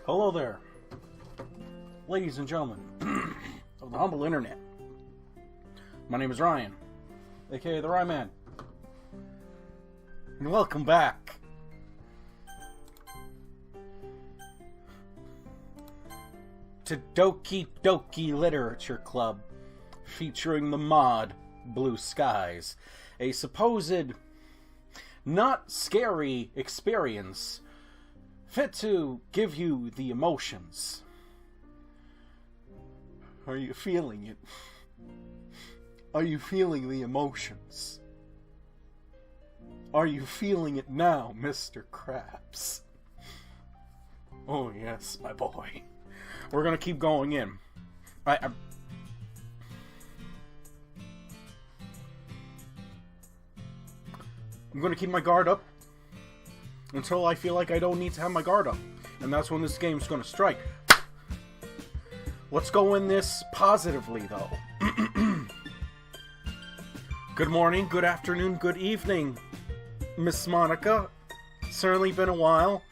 Hello there, ladies and gentlemen of the humble internet. My name is Ryan, aka the Ryan, and welcome back to Doki Doki Literature Club, featuring the mod Blue Skies, a supposed not scary experience fit to give you the emotions. Are you feeling it? Are you feeling the emotions? Are you feeling it now, Mr. Krabs? Oh yes, my boy. We're gonna keep going in. I'm gonna keep my guard up until I feel like I don't need to have my guard up. And that's when this game's gonna strike. Let's go in this positively, though. Good morning, good afternoon, good evening, Miss Monica. Certainly been a while.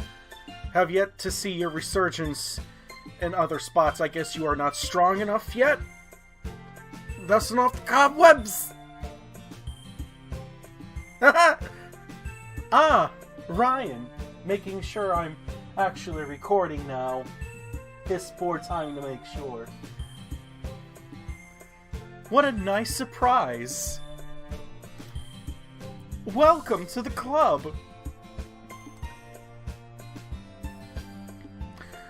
Have yet to see your resurgence in other spots. I guess you are not strong enough yet? Dusting off the cobwebs! Ah! Ryan, making sure I'm actually recording now. Piss poor time to make sure. What a nice surprise. Welcome to the club.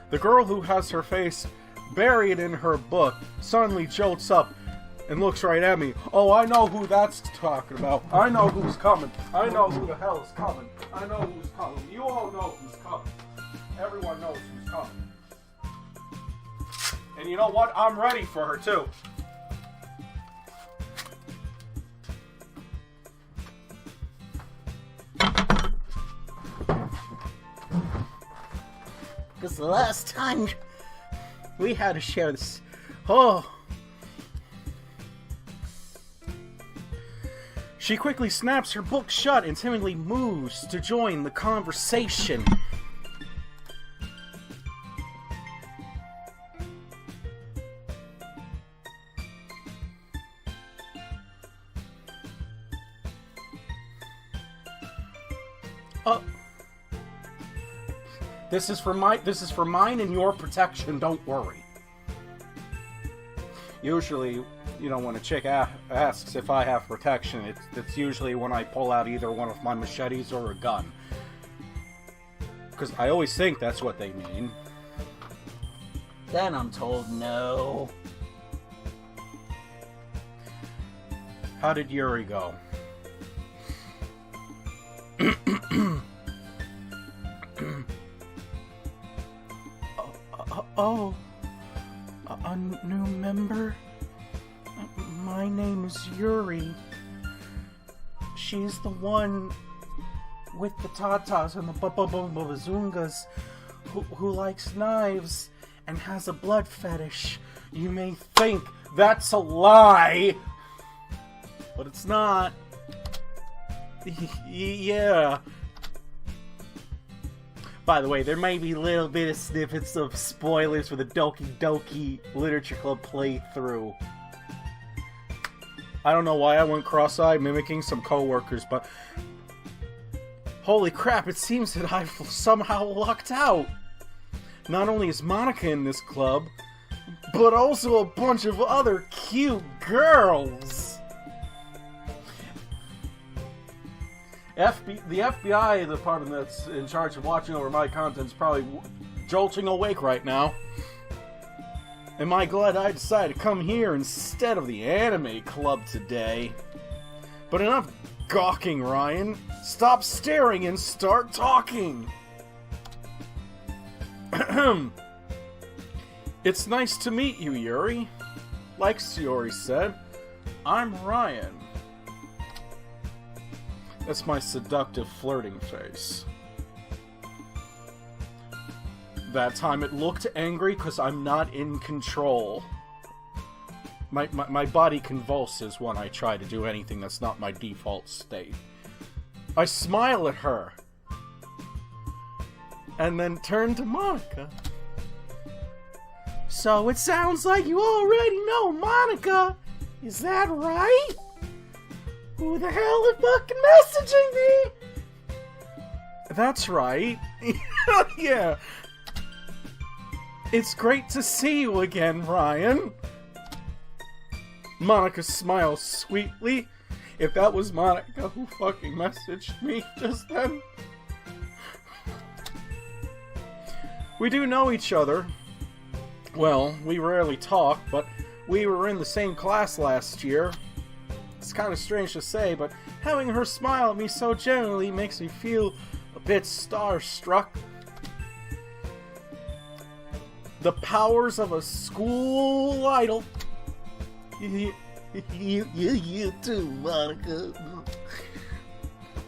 The girl who has her face buried in her book suddenly jolts up and looks right at me. Oh, I know who that's talking about. I know who's coming. I know who the hell is coming. I know who's coming. You all know who's coming. Everyone knows who's coming. And you know what? I'm ready for her, too. Because the last time we had to share this... Oh... She quickly snaps her book shut and timidly moves to join the conversation. This is for mine and your protection, don't worry. Usually, you know, when a chick asks if I have protection, it's usually when I pull out either one of my machetes or a gun. Because I always think that's what they mean. Then I'm told no. How did Yuri go? A new member? My name is Yuri. She's the one with the tatas and the bazungas who likes knives and has a blood fetish. You may think that's a lie, but it's not. Yeah. By the way, there may be a little bit of snippets of spoilers for the Doki Doki Literature Club playthrough. I don't know why I went cross-eyed mimicking some co-workers, but... Holy crap, it seems that I've somehow lucked out! Not only is Monica in this club, but also a bunch of other cute girls! The FBI department that's in charge of watching over my content is probably jolting awake right now. Am I glad I decided to come here instead of the anime club today? But enough gawking, Ryan. Stop staring and start talking. It's nice to meet you, Yuri. Like Yuri said, I'm Ryan. That's my seductive flirting face. That time it looked angry because I'm not in control. My body convulses when I try to do anything that's not my default state. I smile at her. And then turn to Monica. So it sounds like you already know Monica. Is that right? Who the hell is fucking messaging me? That's right. Yeah. It's great to see you again, Ryan. Monica smiles sweetly. If that was Monica who fucking messaged me just then. We do know each other. Well, we rarely talk, but we were in the same class last year. It's kind of strange to say, but having her smile at me so genuinely makes me feel a bit starstruck. The powers of a school idol. You too, Monica.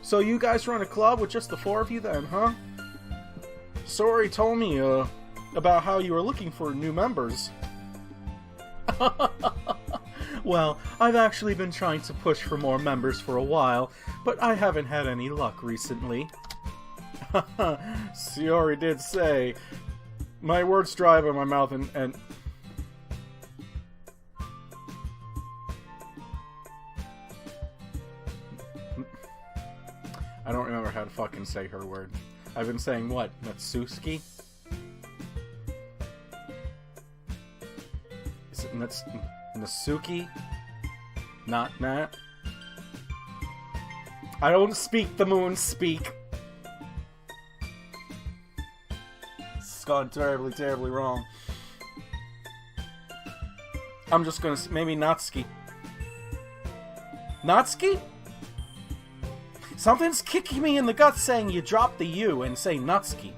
So you guys run a club with just the four of you then, huh? Sori told me about how you were looking for new members. Well, I've actually been trying to push for more members for a while, but I haven't had any luck recently. Siori did say, my words dry by my mouth and I don't remember how to fucking say her word. I've been saying what? Natsuki? Is it Natsuki? Not Nat? I don't speak the moon speak. It's gone terribly, terribly wrong. I'm just gonna maybe Natsuki. Natsuki? Something's kicking me in the gut saying you drop the U and say Natsuki.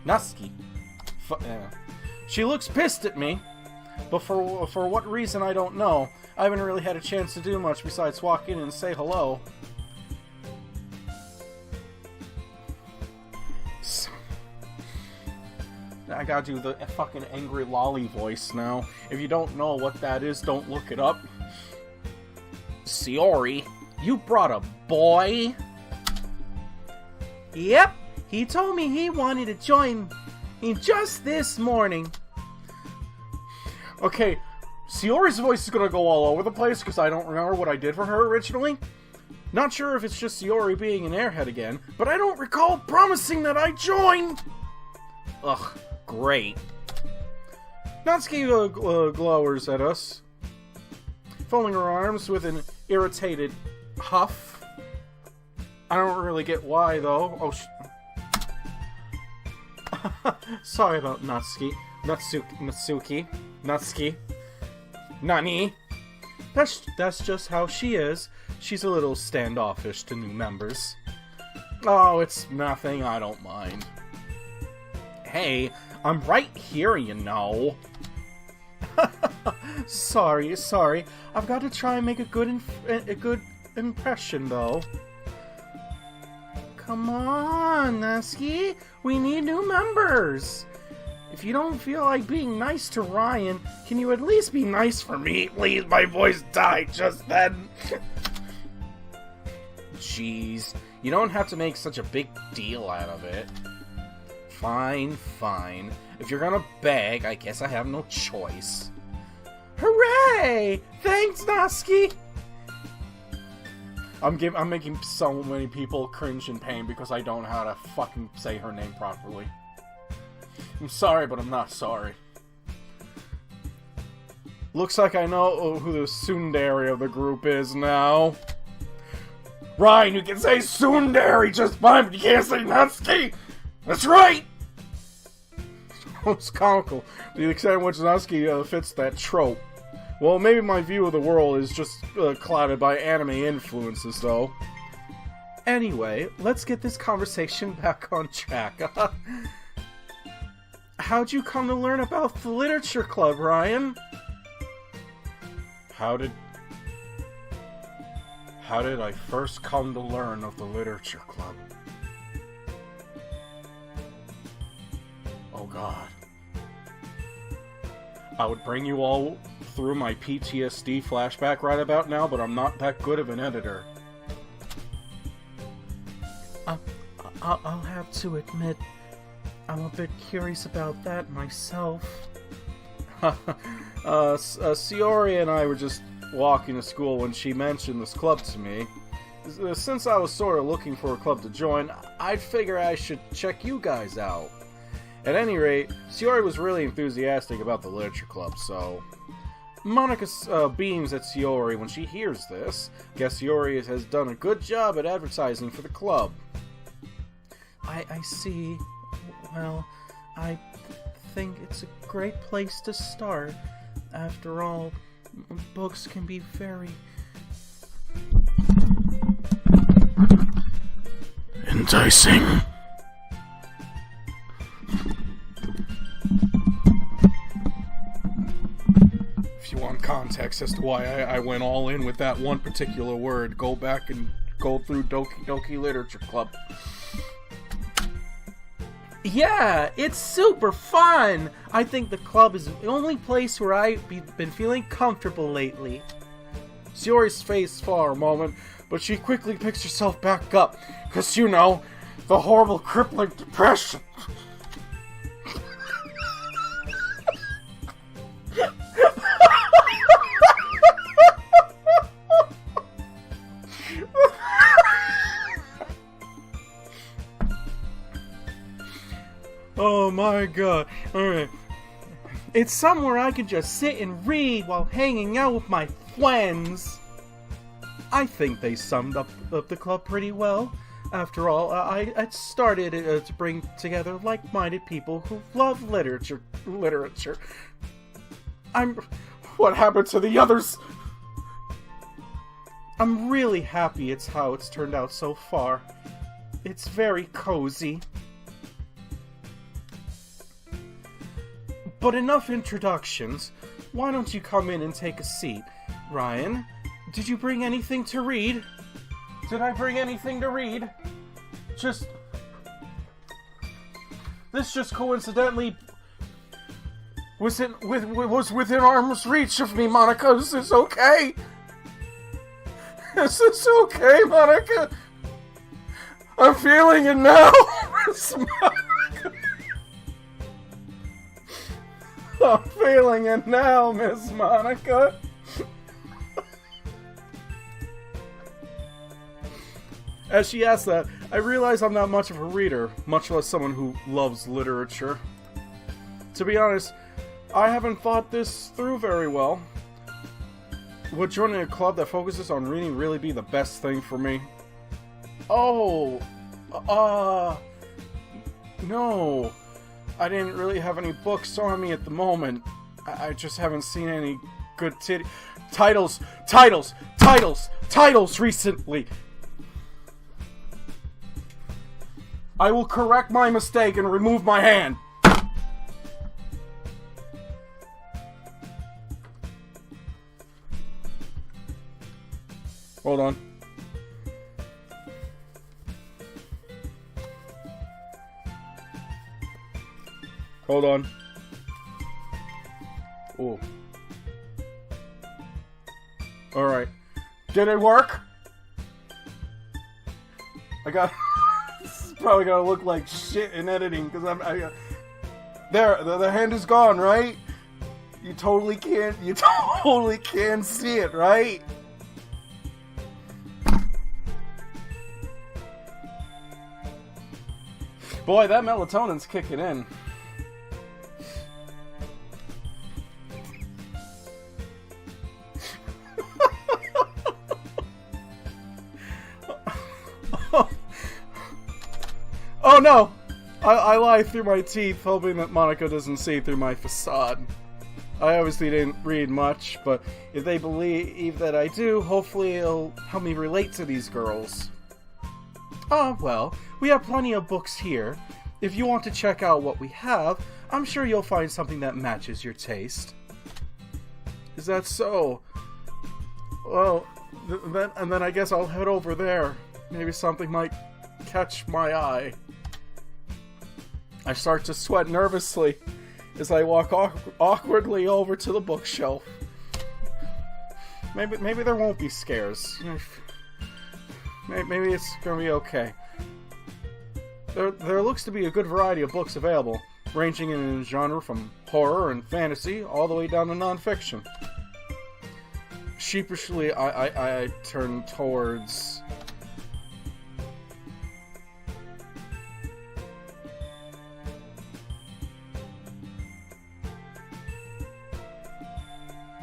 Natsuki. She looks pissed at me, but for what reason I don't know. I haven't really had a chance to do much besides walk in and say hello. I gotta do the fucking angry lolly voice now. If you don't know what that is, don't look it up. Siori, you brought a boy? Yep, he told me he wanted to join me just this morning. Okay, Siori's voice is gonna go all over the place because I don't remember what I did for her originally. Not sure if it's just Siori being an airhead again, but I don't recall promising that I joined! Ugh, great. Natsuki glowers at us, folding her arms with an irritated huff. I don't really get why, though. Oh, sorry about Natsuki. Natsuki. Nani? That's just how she is. She's a little standoffish to new members. Oh, it's nothing. I don't mind. Hey, I'm right here, you know. Sorry. I've got to try and make a good impression, though. Come on, Natsuki. We need new members. If you don't feel like being nice to Ryan, can you at least be nice for me? Please, my voice died just then. Jeez, you don't have to make such a big deal out of it. Fine. If you're gonna beg, I guess I have no choice. Hooray! Thanks, Natsuki! I'm making so many people cringe in pain because I don't know how to fucking say her name properly. I'm sorry, but I'm not sorry. Looks like I know who the tsundere of the group is now. Ryan, you can say tsundere just fine, but you can't say Natsuki! That's right! It's comical, to the extent in which Natsuki fits that trope. Well, maybe my view of the world is just clouded by anime influences, though. Anyway, let's get this conversation back on track. How'd you come to learn about the Literature Club, Ryan? How did I first come to learn of the Literature Club? Oh god. I would bring you all through my PTSD flashback right about now, but I'm not that good of an editor. I'll have to admit, I'm a bit curious about that myself. Shiori and I were just walking to school when she mentioned this club to me. Since I was sort of looking for a club to join, I'd figure I should check you guys out. At any rate, Shiori was really enthusiastic about the literature club, so... Monica beams at Shiori when she hears this. Guess Shiori has done a good job at advertising for the club. I see. Well, I think it's a great place to start. After all, books can be very... enticing. If you want context as to why I went all in with that one particular word, go back and go through Doki Doki Literature Club. Yeah, it's super fun! I think the club is the only place where I've been feeling comfortable lately. Shiori's face fell for a moment, but she quickly picks herself back up. 'Cause, you know, the horrible crippling depression. Oh my god. Alright. It's somewhere I can just sit and read while hanging out with my friends. I think they summed up the club pretty well. After all, I started to bring together like-minded people who love literature. What happened to the others? I'm really happy it's how it's turned out so far. It's very cozy. But enough introductions. Why don't you come in and take a seat? Ryan, did you bring anything to read? Did I bring anything to read? This just coincidentally was within arm's reach of me, Monica. Is this okay? Is this okay, Monica? I'm feeling it now. I'm feeling it now, Miss Monica. As she asks that, I realize I'm not much of a reader, much less someone who loves literature. To be honest, I haven't thought this through very well. Would joining a club that focuses on reading really be the best thing for me? Oh, no. I didn't really have any books on me at the moment. I just haven't seen any good titles recently. I will correct my mistake and remove my hand. Hold on. Hold on. Oh. Alright. Did it work? I got... This is probably gonna look like shit in editing, because there, the hand is gone, right? You totally can't see it, right? Boy, that melatonin's kicking in. Oh no! I lie through my teeth, hoping that Monica doesn't see through my facade. I obviously didn't read much, but if they believe that I do, hopefully it'll help me relate to these girls. Oh, well, we have plenty of books here. If you want to check out what we have, I'm sure you'll find something that matches your taste. Is that so? Well, then I guess I'll head over there. Maybe something might catch my eye. I start to sweat nervously as I walk awkwardly over to the bookshelf. Maybe there won't be scares. Maybe it's gonna be okay. There looks to be a good variety of books available. ranging in genre from horror and fantasy all the way down to nonfiction. Sheepishly, I turn towards...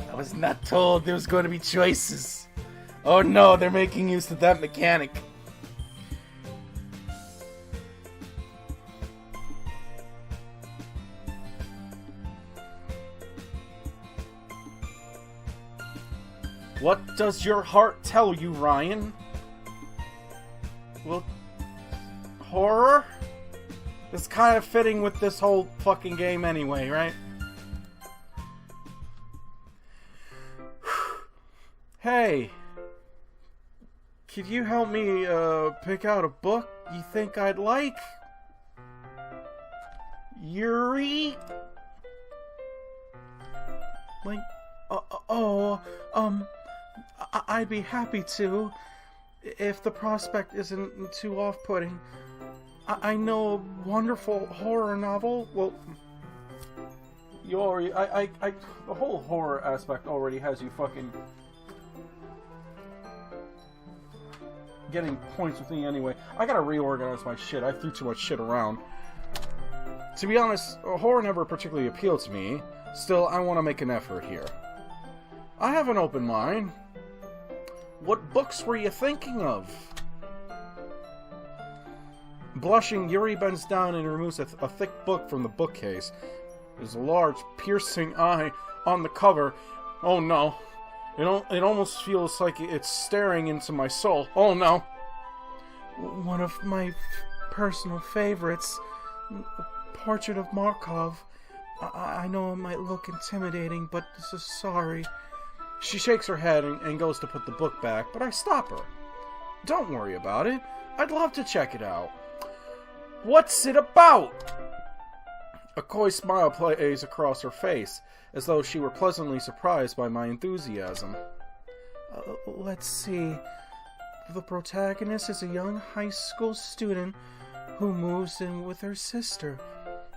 I was not told there was going to be choices. Oh no, they're making use of that mechanic. What does your heart tell you, Ryan? Well, horror? It's kind of fitting with this whole fucking game anyway, right? Hey, could you help me pick out a book you think I'd like? Yuri? Like, I'd be happy to, if the prospect isn't too off-putting. I know a wonderful horror novel. Well, you already, the whole horror aspect already has you fucking getting points with me anyway. I gotta reorganize my shit. I threw too much shit around. To be honest, horror never particularly appealed to me. Still, I want to make an effort here. I have an open mind. What books were you thinking of? Blushing, Yuri bends down and removes a thick book from the bookcase. There's a large, piercing eye on the cover. Oh no. It almost feels like it's staring into my soul. Oh no. One of my personal favorites. Portrait of Markov. I know it might look intimidating, but sorry. She shakes her head and goes to put the book back, but I stop her. Don't worry about it. I'd love to check it out. What's it about? A coy smile plays across her face, as though she were pleasantly surprised by my enthusiasm. Let's see. The protagonist is a young high school student who moves in with her sister,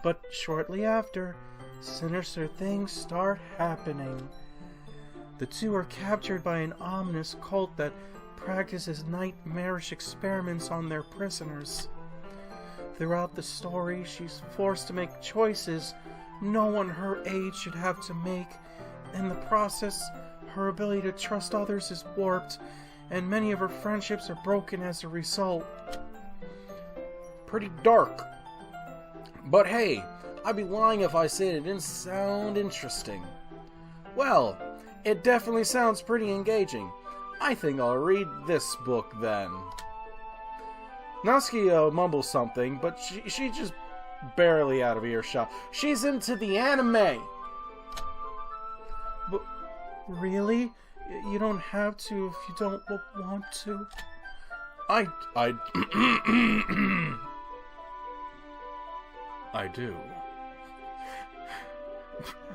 but shortly after, sinister things start happening. The two are captured by an ominous cult that practices nightmarish experiments on their prisoners. Throughout the story, she's forced to make choices no one her age should have to make. In the process, her ability to trust others is warped, and many of her friendships are broken as a result. Pretty dark. But hey, I'd be lying if I said it didn't sound interesting. Well, it definitely sounds pretty engaging. I think I'll read this book then. Natsuki mumbles something, but she's just barely out of earshot. She's into the anime! But really? You don't have to if you don't want to. I do.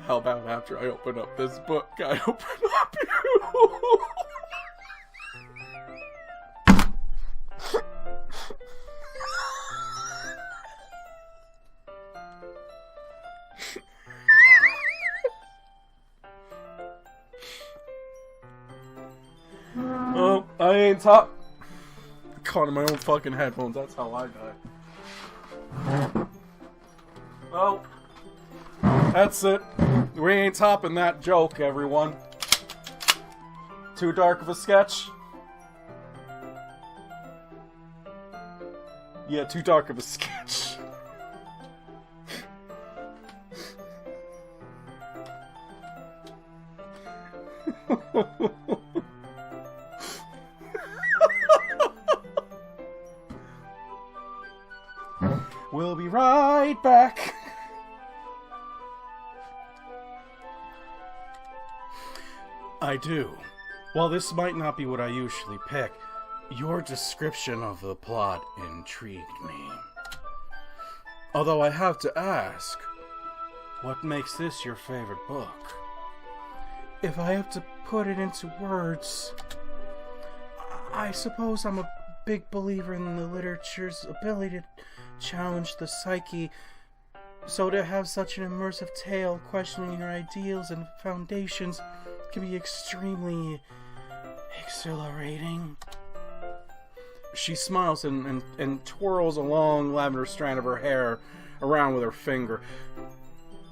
How about after I open up this book, I open up you? Oh, I ain't caught in my own fucking headphones. That's how I die. Oh. That's it. We ain't topping that joke, everyone. Too dark of a sketch? Yeah, too dark of a sketch. We'll be right back. I do. While this might not be what I usually pick, your description of the plot intrigued me. Although I have to ask, what makes this your favorite book? If I have to put it into words, I suppose I'm a big believer in the literature's ability to challenge the psyche So to have such an immersive tale questioning your ideals and foundations can be extremely exhilarating. She smiles and twirls a long lavender strand of her hair around with her finger.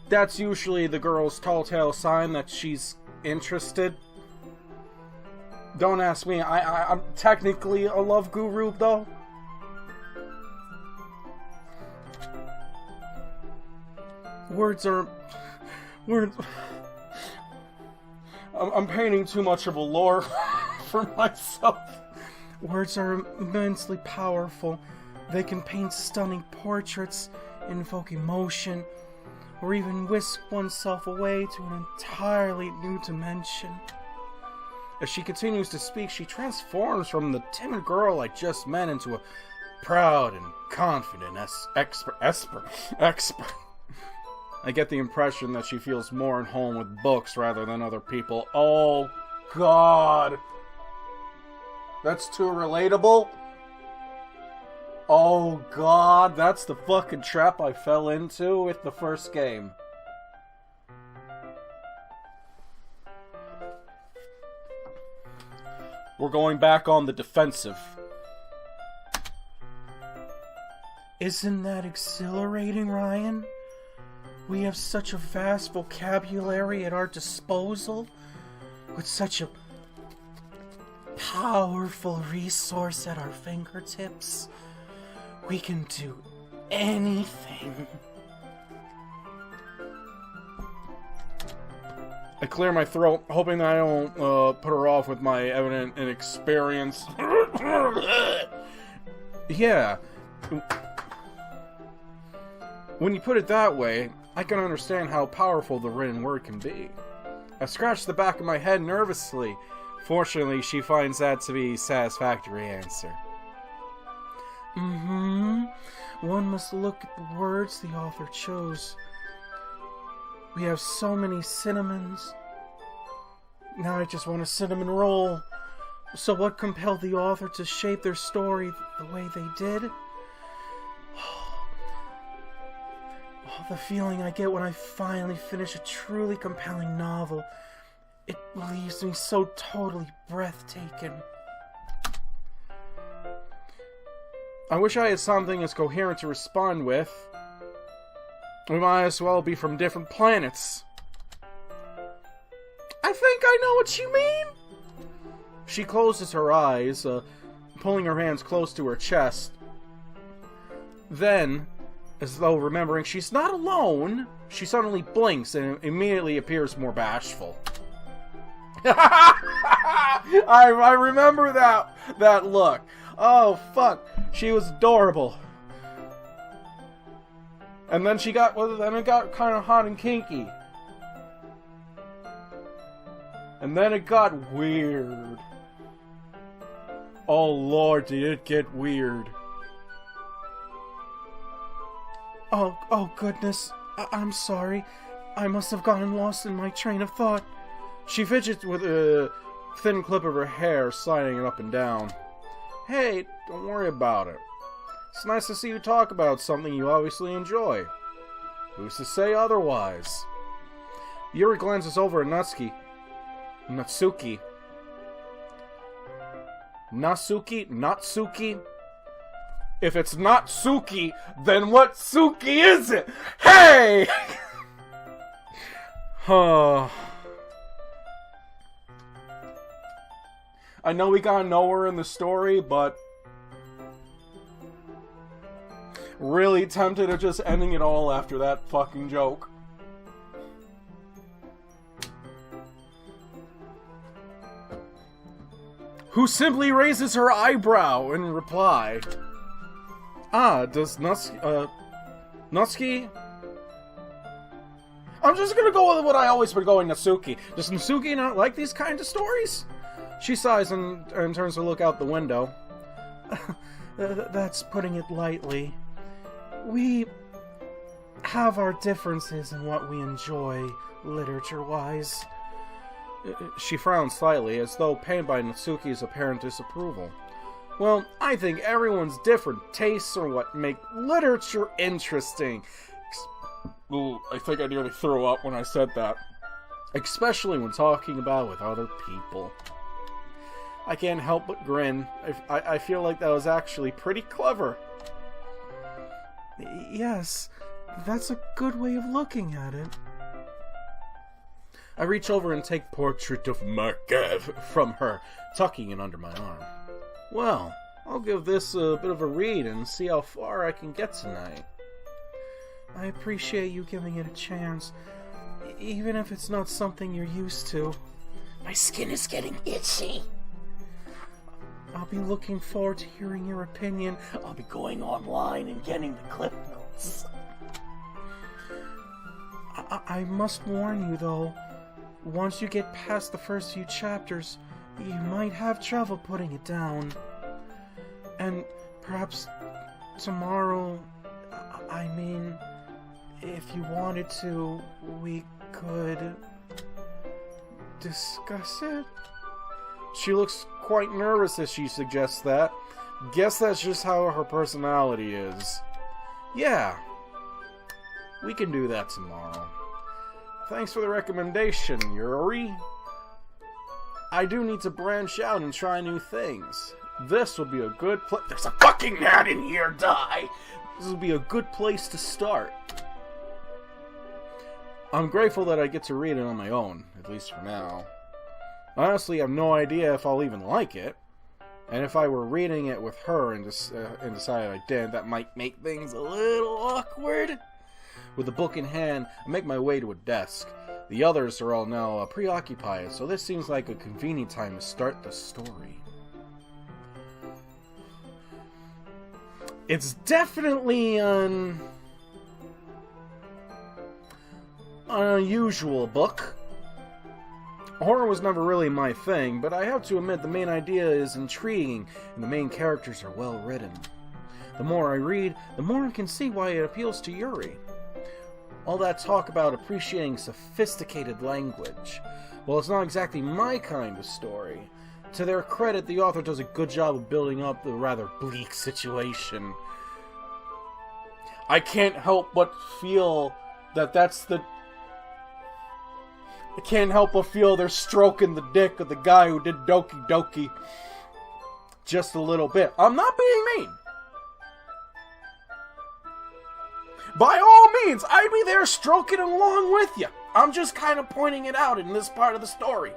That's usually the girl's telltale sign that she's interested. Don't ask me, I'm technically a love guru, though. Words... I'm painting too much of a lore for myself. Words are immensely powerful. They can paint stunning portraits, invoke emotion, or even whisk oneself away to an entirely new dimension. As she continues to speak, she transforms from the timid girl I just met into a proud and confident expert. I get the impression that she feels more at home with books rather than other people. Oh, God. That's too relatable. Oh, God. That's the fucking trap I fell into with the first game. We're going back on the defensive. Isn't that exhilarating, Ryan? We have such a vast vocabulary at our disposal, with such a powerful resource at our fingertips. We can do anything. I clear my throat, hoping that I don't put her off with my evident inexperience. Yeah. When you put it that way, I can understand how powerful the written word can be. I scratch the back of my head nervously. Fortunately, she finds that to be a satisfactory answer. One must look at the words the author chose. We have so many cinnamons. Now I just want a cinnamon roll. So what compelled the author to shape their story the way they did? The feeling I get when I finally finish a truly compelling novel. It leaves me so totally breathtaking. I wish I had something as coherent to respond with. We might as well be from different planets. I think I know what you mean. She closes her eyes, pulling her hands close to her chest. Then, as though remembering she's not alone, she suddenly blinks and immediately appears more bashful. I remember that look. Oh, fuck. She was adorable. And then it got kind of hot and kinky. And then it got weird. Oh, Lord, did it get weird. Oh, goodness. I'm sorry. I must have gotten lost in my train of thought. She fidgets with a thin clip of her hair, sliding it up and down. Hey, don't worry about it. It's nice to see you talk about something you obviously enjoy. Who's to say otherwise? Yuri glances over at Natsuki. Natsuki? If it's not Suki, then what Suki is it? Hey! I know we got nowhere in the story, but really tempted at just ending it all after that fucking joke. Who simply raises her eyebrow in reply. Does Natsuki? I'm just gonna go with what I always been going, Natsuki. Does Natsuki not like these kind of stories? She sighs and turns to look out the window. That's putting it lightly. We have our differences in what we enjoy, literature-wise. She frowns slightly, as though pained by Natsuki's apparent disapproval. Well, I think everyone's different tastes are what make literature interesting. Ooh, I think I nearly threw up when I said that. Especially when talking about it with other people. I can't help but grin. I feel like that was actually pretty clever. Yes, that's a good way of looking at it. I reach over and take Portrait of Markev from her, tucking it under my arm. Well, I'll give this a bit of a read and see how far I can get tonight. I appreciate you giving it a chance, even if it's not something you're used to. My skin is getting itchy. I'll be looking forward to hearing your opinion. I'll be going online and getting the clip notes. I must warn you, though. Once you get past the first few chapters, you might have trouble putting it down. And perhaps tomorrow, I mean, if you wanted to, we could discuss it? She looks quite nervous as she suggests that. Guess that's just how her personality is. Yeah, we can do that tomorrow. Thanks for the recommendation, Yuri. I do need to branch out and try new things. This will be a good place. There's a fucking gnat in here, die! This will be a good place to start. I'm grateful that I get to read it on my own, at least for now. I honestly have no idea if I'll even like it. And if I were reading it with her and decided I did, that might make things a little awkward. With the book in hand, I make my way to a desk. The others are all now preoccupied, so this seems like a convenient time to start the story. It's definitely an unusual book. Horror was never really my thing, but I have to admit the main idea is intriguing and the main characters are well written. The more I read, the more I can see why it appeals to Yuri. All that talk about appreciating sophisticated language. Well, it's not exactly my kind of story. To their credit, the author does a good job of building up a rather bleak situation. I can't help but feel that that's the... I can't help but feel they're stroking the dick of the guy who did Doki Doki. Just a little bit. I'm not being mean. By all means, I'd be there stroking along with you. I'm just kind of pointing it out in this part of the story.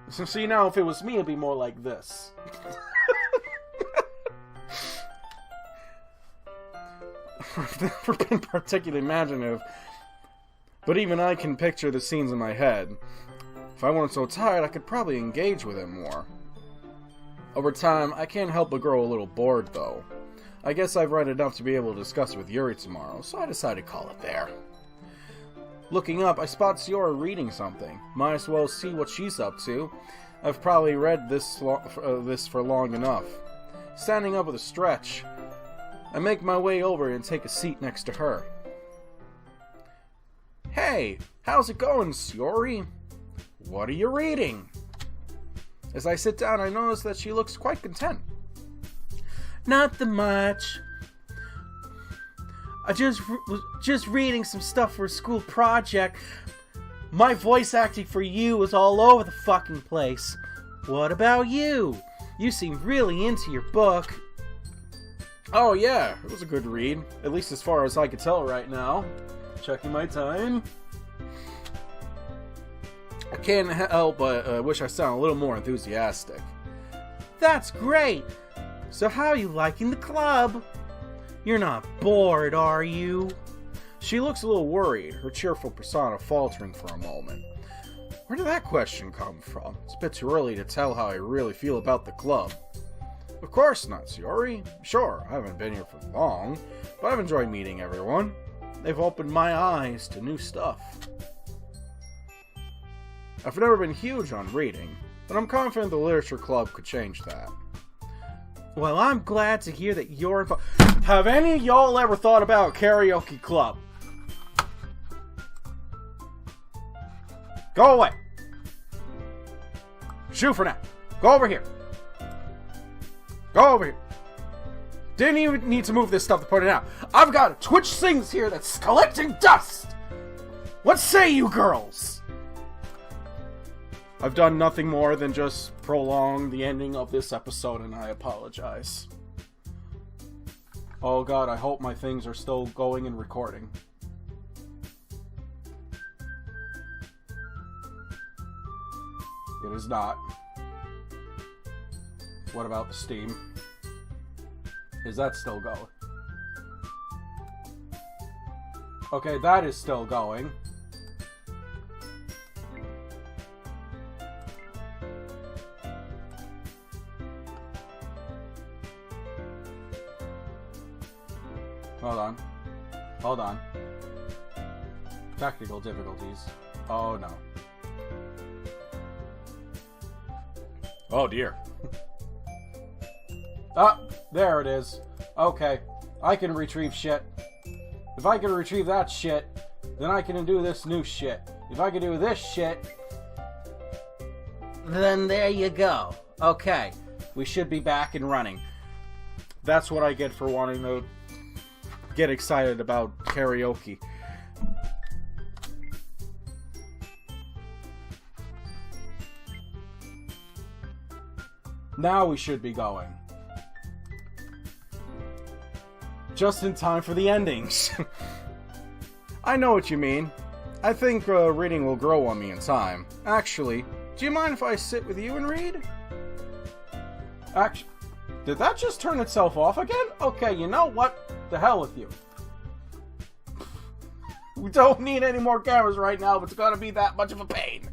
So see, now if it was me, it'd be more like this. I've never been particularly imaginative, but even I can picture the scenes in my head. If I weren't so tired, I could probably engage with it more. Over time, I can't help but grow a little bored, though. I guess I've read enough to be able to discuss with Yuri tomorrow, so I decided to call it there. Looking up, I spot Siora reading something. Might as well see what she's up to. I've probably read this for long enough. Standing up with a stretch, I make my way over and take a seat next to her. Hey, how's it going, Siori? What are you reading? As I sit down, I notice that she looks quite content. Nothing much. I just reading some stuff for a school project. My voice acting for you is all over the fucking place. What about you? You seem really into your book. Oh yeah, it was a good read. At least as far as I could tell right now. Checking my time. I can't help but wish I sounded a little more enthusiastic. That's great! So how are you liking the club? You're not bored, are you? She looks a little worried, her cheerful persona faltering for a moment. Where did that question come from? It's a bit too early to tell how I really feel about the club. Of course not, Siori. Sure, I haven't been here for long, but I've enjoyed meeting everyone. They've opened my eyes to new stuff. I've never been huge on reading, but I'm confident the literature club could change that. Well, I'm glad to hear that you're involved. Have any of y'all ever thought about a karaoke club? Go away. Shoot for now. Go over here. Go over here. Didn't even need to move this stuff to put it out. I've got a Twitch Sings here that's collecting dust! What say you girls? I've done nothing more than just prolong the ending of this episode, and I apologize. Oh god, I hope my things are still going and recording. It is not. What about the Steam? Is that still going? Okay, that is still going. Hold on. Hold on. Technical difficulties. Oh no. Oh dear. Ah, there it is. Okay, I can retrieve shit. If I can retrieve that shit, then I can do this new shit. If I can do this shit, then there you go. Okay, we should be back and running. That's what I get for wanting to get excited about karaoke. Now we should be going. Just in time for the endings. I know what you mean. I think reading will grow on me in time. Actually, do you mind if I sit with you and read? Actually, did that just turn itself off again? Okay, you know what? The hell with you. We don't need any more cameras right now if it's gonna be that much of a pain.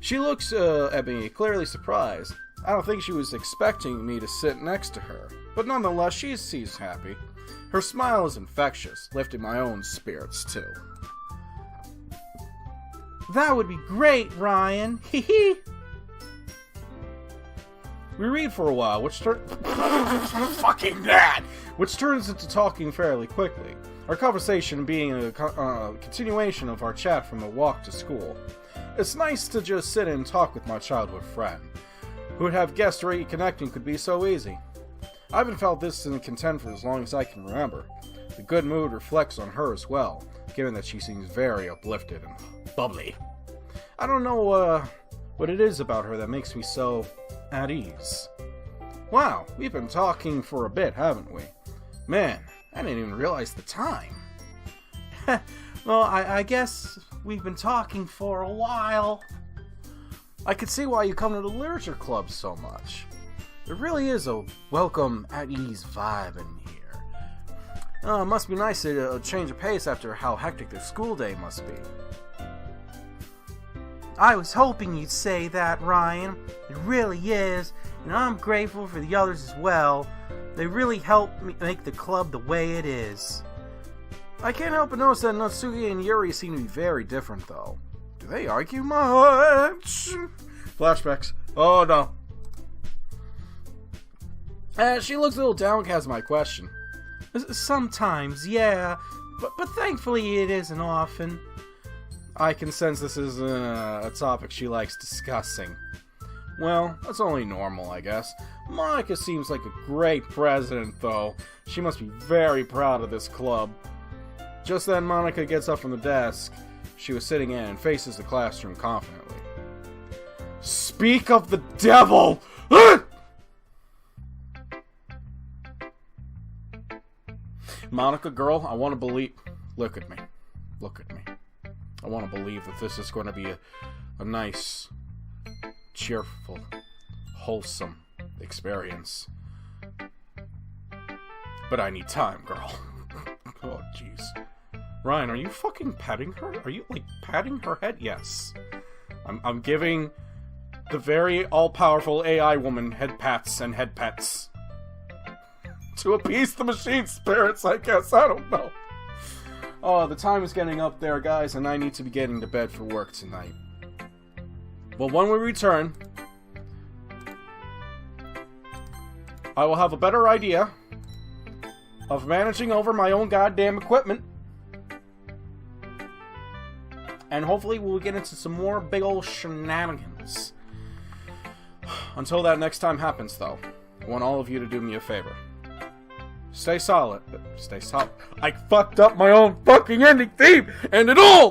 She looks at me, clearly surprised. I don't think she was expecting me to sit next to her, but nonetheless, she seems happy. Her smile is infectious, lifting my own spirits too. That would be great, Ryan. Hee hee. We read for a while, which fucking that! Which turns into talking fairly quickly. Our conversation being a continuation of our chat from the walk to school. It's nice to just sit and talk with my childhood friend. Who would have guessed reconnecting could be so easy? I haven't felt this in content for as long as I can remember. The good mood reflects on her as well, given that she seems very uplifted and bubbly. I don't know what it is about her that makes me so at ease. Wow, we've been talking for a bit, haven't we? Man, I didn't even realize the time. Well, I guess we've been talking for a while. I could see why you come to the literature club so much. There really is a welcome at ease vibe in here. It must be nice to change of pace after how hectic the school day must be. I was hoping you'd say that, Ryan. It really is, and I'm grateful for the others as well. They really helped me make the club the way it is. I can't help but notice that Natsuki and Yuri seem to be very different, though. Do they argue much? Flashbacks. Oh no. She looks a little downcast at my question. Sometimes, yeah, but thankfully it isn't often. I can sense this is a topic she likes discussing. Well, that's only normal, I guess. Monica seems like a great president, though. She must be very proud of this club. Just then, Monica gets up from the desk she was sitting in and faces the classroom confidently. Speak of the devil! Monica, girl, I want to believe... Look at me. Look at me. I want to believe that this is going to be a nice, cheerful, wholesome experience. But I need time, girl. Oh, jeez. Ryan, are you fucking petting her? Are you, like, patting her head? Yes. I'm giving the very all-powerful AI woman head pats and head pets. To appease the machine spirits, I guess. I don't know. Oh, the time is getting up there, guys, and I need to be getting to bed for work tonight. Well, when we return, I will have a better idea of managing over my own goddamn equipment. And hopefully we'll get into some more big old shenanigans. Until that next time happens, though, I want all of you to do me a favor. Stay solid. Stay solid. I fucked up my own fucking ending theme, and it all